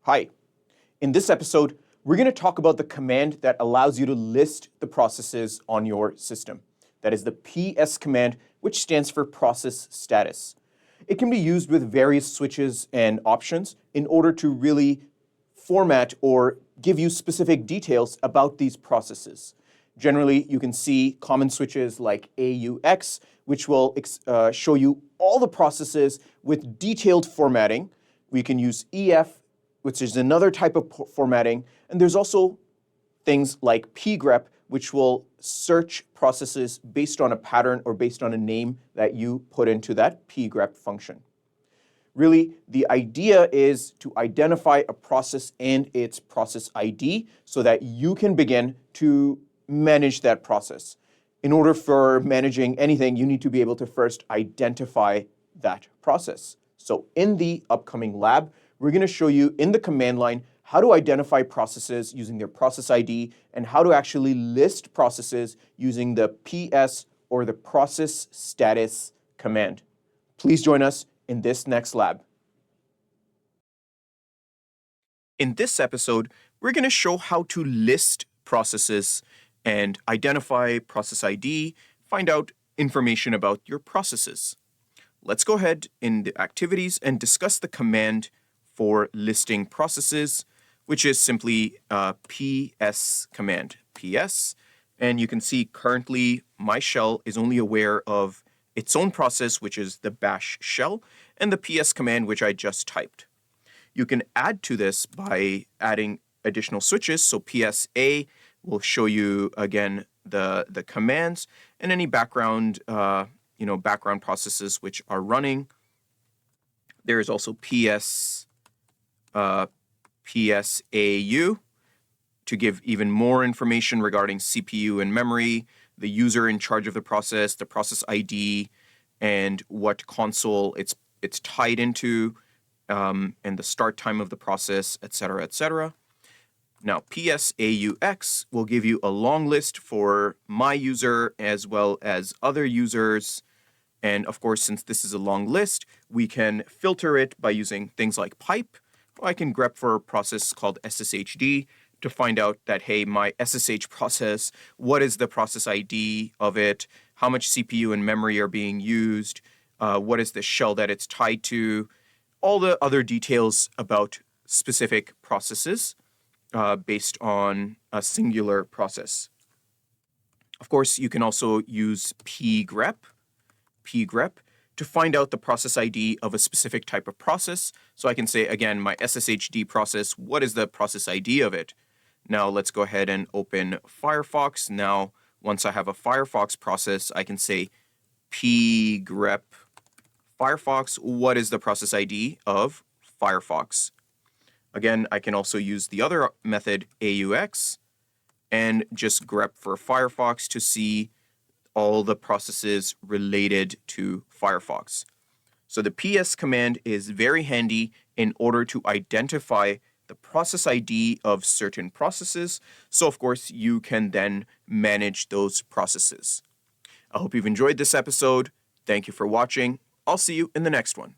Hi. In this episode, we're going to talk about the command that allows you to list the processes on your system. That is the PS command, which stands for process status. It can be used with various switches and options in order to really format or give you specific details about these processes. Generally, you can see common switches like AUX, which will show you all the processes with detailed formatting. We can use EF, which is another type of formatting. And there's also things like Pgrep, which will search processes based on a pattern or based on a name that you put into that Pgrep function. Really, the idea is to identify a process and its process ID so that you can begin to manage that process. In order for managing anything, you need to be able to first identify that process. So in the upcoming lab, we're going to show you in the command line how to identify processes using their process ID and how to actually list processes using the PS or the process status command. Please join us in this next lab. In this episode, we're going to show how to list processes and identify process ID, find out information about your processes. Let's go ahead in the activities and discuss the command for listing processes, which is simply PS command, PS. And you can see currently my shell is only aware of its own process, which is the bash shell, and the PS command, which I just typed. You can add to this by adding additional switches. So PSA will show you, again, the commands and any background, background processes which are running. There is also PSAU to give even more information regarding CPU and memory, the user in charge of the process ID, and what console it's tied into, and the start time of the process, etc., etc. Now, PSAUX will give you a long list for my user as well as other users. And of course, since this is a long list, we can filter it by using things like pipe. I can grep for a process called SSHD to find out that, hey, my SSH process, what is the process ID of it, how much CPU and memory are being used, what is the shell that it's tied to, all the other details about specific processes based on a singular process. Of course, you can also use Pgrep to find out the process ID of a specific type of process. So I can say, again, my SSHD process, what is the process ID of it? Now let's go ahead and open Firefox. Now, once I have a Firefox process, I can say Pgrep Firefox, what is the process ID of Firefox? Again, I can also use the other method, AUX, and just grep for Firefox to see all the processes related to Firefox. So the PS command is very handy in order to identify the process ID of certain processes. So of course, you can then manage those processes. I hope you've enjoyed this episode. Thank you for watching. I'll see you in the next one.